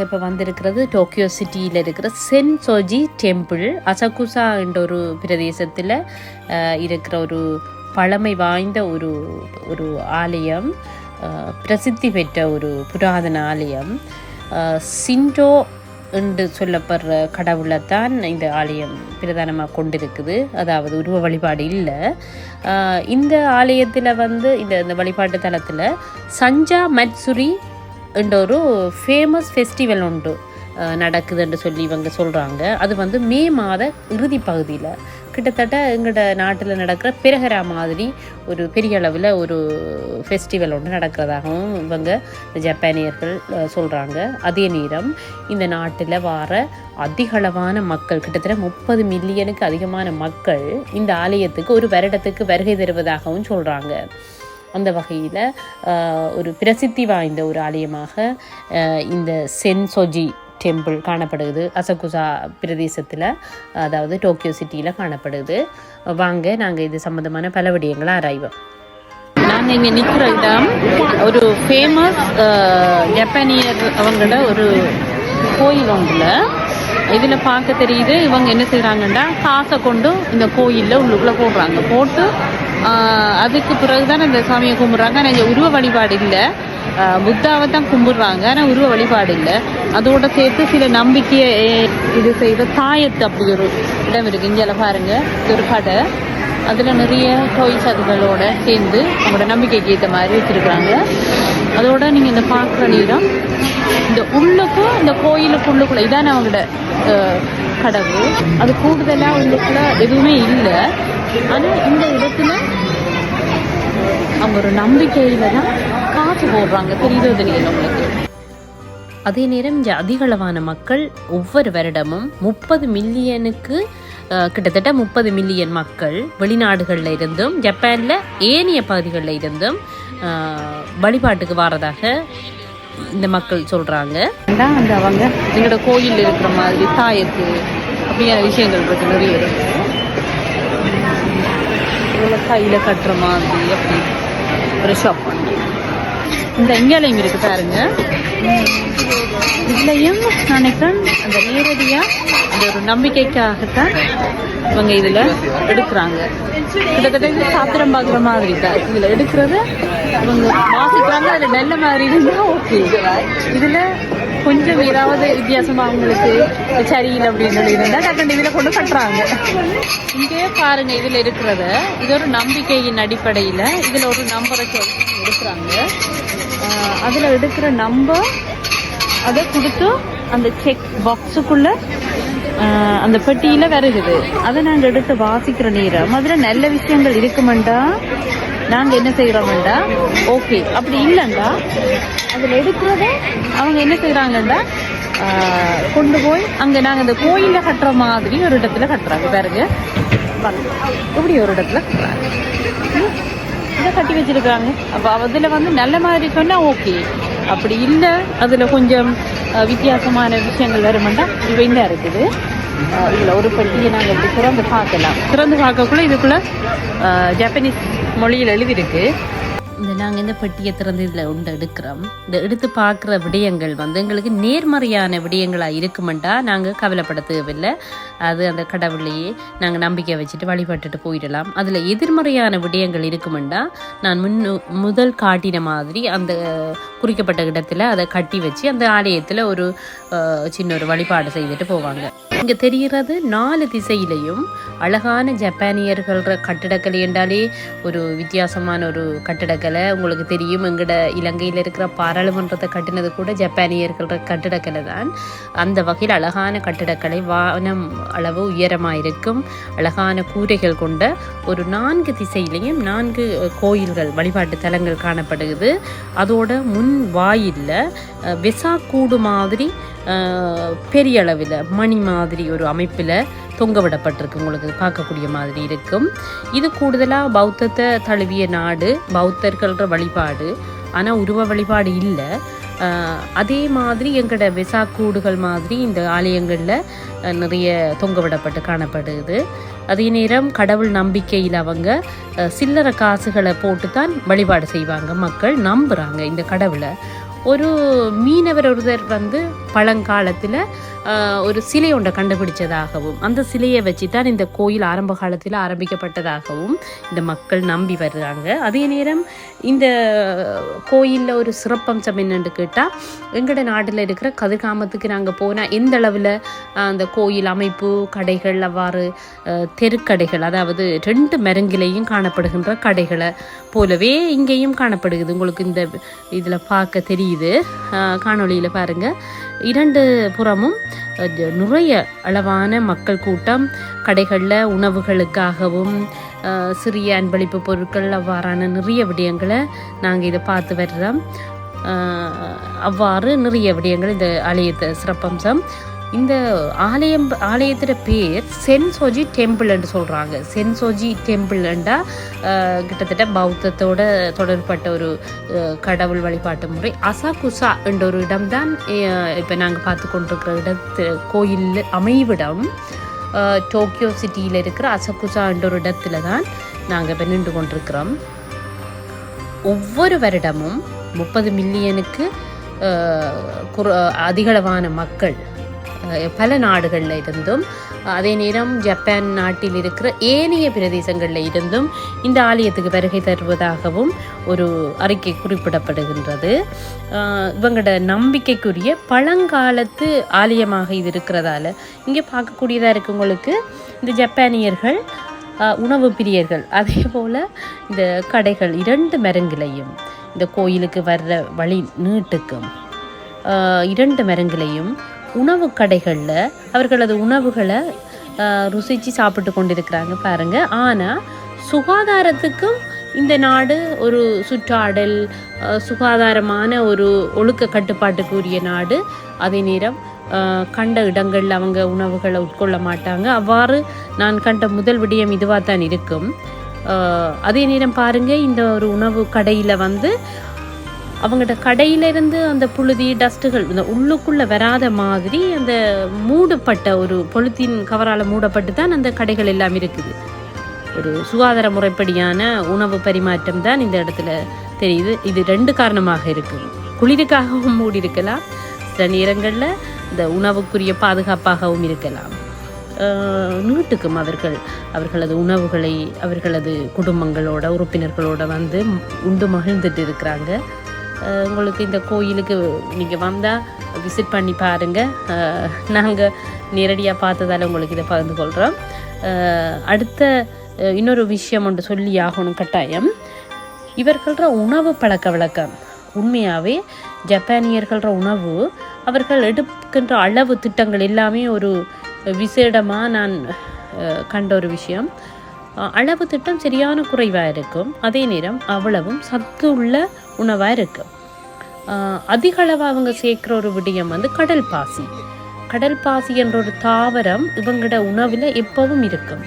இப்போ வந்திருக்கிறது டோக்கியோ சிட்டியில் இருக்கிற சென்சோஜி டெம்பிள். அசகுசா என்ற ஒரு பிரதேசத்தில் இருக்கிற ஒரு பழமை வாய்ந்த ஒரு ஒரு ஆலயம், பிரசித்தி பெற்ற ஒரு புராதன ஆலயம். சிண்டோ என்று சொல்லப்படுற கடவுளை தான் இந்த ஆலயம் பிரதானமாக கொண்டிருக்குது. அதாவது உருவ வழிபாடு இல்லை. இந்த ஆலயத்தில் இந்த வழிபாட்டு தலத்தில் சஞ்சா மட்சுரி என்ற ஒரு ஃபேமஸ் ஃபெஸ்டிவல் ஒன்று நடக்குதுன்னு சொல்லி இவங்க சொல்கிறாங்க. அது மே மாத இறுதி பகுதியில் கிட்டத்தட்ட எங்களோட நாட்டில் நடக்கிற பெருகரா மாதிரி ஒரு பெரிய அளவில் ஒரு ஃபெஸ்டிவல் ஒன்று நடக்கிறதாகவும் இவங்க ஜப்பானியர்கள் சொல்கிறாங்க. அதே நேரம் இந்த நாட்டில் வார அதிகளவான மக்கள், கிட்டத்தட்ட 30 மில்லியனுக்கு அதிகமான மக்கள் இந்த ஆலயத்துக்கு ஒரு வருடத்துக்கு வருகை தருவதாகவும் சொல்கிறாங்க. அந்த வகையில் ஒரு பிரசித்தி வாய்ந்த ஒரு ஆலயமாக இந்த சென்சோஜி டெம்பிள் காணப்படுது. அசகுசா பிரதேசத்தில், அதாவது டோக்கியோ சிட்டியில் காணப்படுது. வாங்க நாங்கள் இது சம்மந்தமான பல விடயங்களை ஆராய்வோம். நாங்கள் இங்கே நிற்கிற இடம் ஒரு ஃபேமஸ் ஜப்பானியர் அவங்களோட ஒரு கோயில் ஒன்றில். இதில் பார்க்க தெரியுது இவங்க என்ன செய்கிறாங்கன்னா காசை கொண்டு இந்த கோயிலில் உள்ளுக்குள்ளே போடுறாங்க. போட்டு அதுக்கு பிறகுதான் இந்த சாமியை கும்பிட்றாங்க. ஆனால் இங்கே உருவ வழிபாடு இல்லை, புத்தாவை தான் கும்பிடுறாங்க. ஆனால் உருவ வழிபாடு இல்லை. அதோட சேர்த்து சில நம்பிக்கையை இது செய்த தாயத்து அப்படி ஒரு இடம் இருக்குது. இங்கே பாருங்கள், இது ஒரு கடை. அதில் நிறைய டாய்ஸ் அதுகளோட சேர்ந்து அவங்களோட நம்பிக்கைக்கு ஏற்ற மாதிரி வச்சுருக்காங்க. அதோட நீங்கள் இந்த பார்க்குற நேரம் இந்த உள்ளுக்கும் இந்த கோயிலுக்குள்ளுக்குள்ள இதான அவங்களோட கடவுள். அது கூடுதலாக உள்ளுக்குள்ள எதுவுமே இல்லை. ஆனால் இந்த இடத்துல அவங்க ஒரு நம்பிக்கையில் தான் காசு போடுறாங்க. தெரியுதோ தெரியல உங்களுக்கு. அதே நேரம் இங்கே அதிகளவான மக்கள் ஒவ்வொரு வருடமும் 30 மில்லியனுக்கு கிட்டத்தட்ட 30 மில்லியன் மக்கள் வெளிநாடுகளில் இருந்தும் ஜப்பானில் ஏனைய பகுதிகளில் இருந்தும் வழிபாட்டுக்கு வாரதாக இந்த மக்கள் சொல்கிறாங்க. அந்த அவங்க எங்களோட கோயில் இருக்கிற மாதிரி தாயத்து அப்படியான விஷயங்கள் இருக்கு, நிறைய இருக்கு. கையில் கட்டுற மாதிரி அப்படி ஒரு ஷாப் பண்ணி இந்த இங்கேலையும் இருக்கு பாருங்க. இதுலையும் நினைக்கிறேன் அந்த நேரடியாக அந்த ஒரு நம்பிக்கைக்காகத்தான் இவங்க இதில் எடுக்கிறாங்க. கிட்டத்தட்ட இது சாத்திரம் பார்க்குற மாதிரி தான் இதில் எடுக்கிறது. இவங்க வாசிக்கிறாங்க. அதில் நல்ல மாதிரி இருந்தால் ஓகே. இதில் கொஞ்சம் ஏதாவது வித்தியாசமாக அவங்களுக்கு சரியில்லை அப்படின்னு சொல்லி இருந்தால் டக்குனு இதில் கொண்டு கட்டுறாங்க. இங்கே பாருங்க, இதில் இருக்கிறத இது ஒரு நம்பிக்கையின் அடிப்படையில் இதில் ஒரு நம்பரை எடுக்கிறாங்க. அதில் எடுக்கிற நம்பர் அதை கொடுத்து அந்த செக் பாக்ஸுக்குள்ள அந்த பெட்டியில் வருகுது. அதை நாங்கள் எடுத்து வாசிக்கிற நேரம் அதில் நல்ல விஷயங்கள் இருக்குமெண்டா நாங்கள் என்ன செய்கிறோம்டா ஓகே, அப்படி இல்லைண்டா அதில் எடுக்கிறத அவங்க என்ன செய்கிறாங்கண்டா கொண்டு போய் அங்கே நாங்கள் அந்த கோயிலில் கட்டுற மாதிரி ஒரு இடத்துல கட்டுறாங்க. பாருங்க, இப்படி ஒரு இடத்துல கட்டுறாங்க, இதை கட்டி வச்சிருக்காங்க. அப்போ அதில் நல்ல மாதிரி சொன்னால் ஓகே, அப்படி இல்லை அதில் கொஞ்சம் வித்தியாசமான விஷயங்கள் வருமெண்டா இவை தான் இருக்குது. இதில் ஒரு பெட்டியை நாங்கள் எப்படி திறந்து பார்க்கலாம். திறந்து பார்க்கக்குள்ள இதுக்குள்ளே ஜப்பனீஸ் மொழியில் எழுதியிருக்கு. நாங்கள் இந்த பெட்டியை திறந்து இதில் உண்டு எடுக்கிறோம். இந்த எடுத்து பார்க்குற விடயங்கள் எங்களுக்கு நேர்மறையான விடயங்களாக இருக்குமெண்டா நாங்கள் கவலைப்பட தேவையில்லை. அது அந்த கடவுளையே நாங்கள் நம்பிக்கை வச்சுட்டு வழிபட்டுட்டு போயிடலாம். அதில் எதிர்மறையான விடயங்கள் இருக்குமெண்டா நான் முதல் காட்டின மாதிரி அந்த குறிக்கப்பட்ட இடத்துல அதை கட்டி வச்சு அந்த ஆலயத்தில் ஒரு சின்ன ஒரு வழிபாடு செய்துட்டு போவாங்க. இங்கே தெரிகிறது 4 திசையிலையும் அழகான ஜப்பானியர்கள கட்டிடக்கலை என்றாலே ஒரு வித்தியாசமான ஒரு கட்டிடக்கலை. உங்களுக்கு தெரியும், எங்கட இலங்கையில் இருக்கிற பாராளுமன்றத்தை கட்டினது கூட ஜப்பானியர்கள கட்டிடக்கலை தான். அந்த வகையில் அழகான கட்டிடக்கலை, வானம் அளவு உயரமாக இருக்கும், அழகான கூரைகள் கொண்ட ஒரு 4 திசையிலையும் 4 கோயில்கள், வழிபாட்டு தலங்கள் காணப்படுகிறது. அதோட முன் வாயில்ல வெசாக்கூடு மாதிரி பெரிய அளவில் மணி மாதிரி ஒரு அமைப்பில் தொங்க விடப்பட்டிருக்கு. உங்களுக்கு பார்க்கக்கூடிய மாதிரி இருக்கும். இது கூடுதலாக பௌத்தத்தை தழுவிய நாடு, பௌத்தர்கள்ற வழிபாடு, ஆனால் உருவ வழிபாடு இல்லை. அதே மாதிரி எங்களோட வெசாக்கூடுகள் மாதிரி இந்த ஆலயங்களில் நிறைய தொங்க விடப்பட்டு காணப்படுது. அதே நேரம் கடவுள் நம்பிக்கையில் அவங்க சில்லறை காசுகளை போட்டு தான் வழிபாடு செய்வாங்க. மக்கள் நம்புகிறாங்க இந்த கடவுளை. ஒரு மீனவர் ஒருத்தர் பழங்காலத்தில் ஒரு சிலை ஒன்றை கண்டுபிடிச்சதாகவும் அந்த சிலையை வச்சு தான் இந்த கோயில் ஆரம்ப காலத்தில் ஆரம்பிக்கப்பட்டதாகவும் இந்த மக்கள் நம்பி வர்றாங்க. அதே நேரம் இந்த கோயிலில் ஒரு சிறப்பம்சம் என்னென்னு கேட்டால், எங்களோட நாட்டில் இருக்கிற கதிர்காமத்துக்கு நாங்கள் போனால் எந்த அளவில் அந்த கோயில் அமைப்பு, கடைகள், அவ்வாறு தெருக்கடைகள், அதாவது 2 மரங்கிலையும் காணப்படுகின்ற கடைகளை போலவே இங்கேயும் காணப்படுகிறது. உங்களுக்கு இந்த இதில் பார்க்க தெரியுது, காணொளியில் பாருங்கள். 2 புறமும் நிறைய அளவான மக்கள் கூட்டம், கடைகளில் உணவுகளுக்காகவும் சிறிய அன்பளிப்பு பொருட்கள், அவ்வாறான நிறைய விடயங்களை நாங்கள் இதை பார்த்து வர்றோம். அவ்வாறு நிறைய விடயங்கள் இந்த ஆலயத்தை சிறப்பம்சம். இந்த ஆலயத்தோட பேர் சென்சோஜி டெம்பிள் என்று சொல்கிறாங்க. சென்சோஜி டெம்பிள்ண்டா கிட்டத்தட்ட பௌத்தத்தோட தொடர்பட்ட ஒரு கடவுள் வழிபாட்டு முறை. அசாகுசா என்ற ஒரு இடம்தான் இப்போ நாங்கள் பார்த்து கொண்டிருக்கிற கோயில் அமைவிடம். டோக்கியோ சிட்டியில் இருக்கிற அசகுசா என்ற ஒரு இடத்துல தான் நாங்கள் இப்போ நின்று கொண்டிருக்கிறோம். ஒவ்வொரு வருடமும் 30 மில்லியனுக்கு அதிகளவான மக்கள் பல நாடுகளில் இருந்தும், அதே நேரம் ஜப்பான் நாட்டில் இருக்கிற ஏனைய பிரதேசங்களில் இருந்தும் இந்த ஆலயத்துக்கு வருகை தருவதாகவும் ஒரு அறிக்கை குறிப்பிடப்படுகின்றது. இவங்களோட நம்பிக்கைக்குரிய பழங்காலத்து ஆலயமாக இது இருக்கிறதால இங்கே பார்க்கக்கூடியதாக இருக்கவங்களுக்கு இந்த ஜப்பானியர்கள் உணவு பிரியர்கள். அதே போல் இந்த கடைகள் 2 மரங்களையும் இந்த கோயிலுக்கு வர்ற வழி நீட்டுக்கும் 2 மரங்களையும் உணவு கடைகளில் அவர்களது உணவுகளை ருசித்து சாப்பிட்டு கொண்டிருக்கிறாங்க பாருங்கள். ஆனால் சுகாதாரத்துக்கும் இந்த நாடு ஒரு சுற்றாடல், சுகாதாரமான ஒரு ஒழுக்க கட்டுப்பாட்டுக்குரிய நாடு. அதே நேரம் கண்ட இடங்களில் அவங்க உணவுகளை உட்கொள்ள மாட்டாங்க. அவ்வாறு நான் கண்ட முதல் விடயம் இதுவாக தான் இருக்கும். அதே நேரம் பாருங்கள், இந்த ஒரு உணவு கடையில் வந்து அவங்களோட கடையிலிருந்து அந்த புழுதி டஸ்ட்டுகள் இந்த உள்ளுக்குள்ளே வராத மாதிரி அந்த மூடப்பட்ட ஒரு பொலித்தீன் கவரால் மூடப்பட்டு தான் அந்த கடைகள் எல்லாம் இருக்குது. ஒரு சுகாதார முறைப்படியான உணவு பரிமாற்றம் தான் இந்த இடத்துல தெரியுது. இது 2 காரணமாக இருக்குது. குளிருக்காகவும் மூடி இருக்கலாம், சில நேரங்களில் இந்த உணவுக்குரிய பாதுகாப்பாகவும் இருக்கலாம். நீட்டுக்கும் அவர்களது உணவுகளை அவர்களது குடும்பங்களோட உறுப்பினர்களோட வந்து உண்டு மகிழ்ந்துட்டு இருக்கிறாங்க. உங்களுக்கு இந்த கோயிலுக்கு நீங்கள் வந்தால் விசிட் பண்ணி பாருங்கள். நாங்கள் நேரடியாக பார்த்ததால் உங்களுக்கு இதை பகிர்ந்து கொள்கிறோம். அடுத்த இன்னொரு விஷயம் ஒன்று சொல்லி ஆகணும் கட்டாயம். இவர்கள்ற உணவு பழக்க வழக்கம் உண்மையாகவே ஜப்பானியர்கள்ற உணவு அவர்கள் எடுக்கின்ற அளவு திட்டங்கள் எல்லாமே ஒரு விசேடமாக நான் கண்ட ஒரு விஷயம். அளவு திட்டம் சரியான குறைவாக இருக்கும், அதே நேரம் அவ்வளவும் சத்து உள்ள உணவாக இருக்கும். அதிக அளவாக அவங்க சேர்க்குற ஒரு விடயம் வந்து கடல் பாசி என்ற ஒரு தாவரம் இவங்களோட உணவில் எப்பவும் இருக்கும்.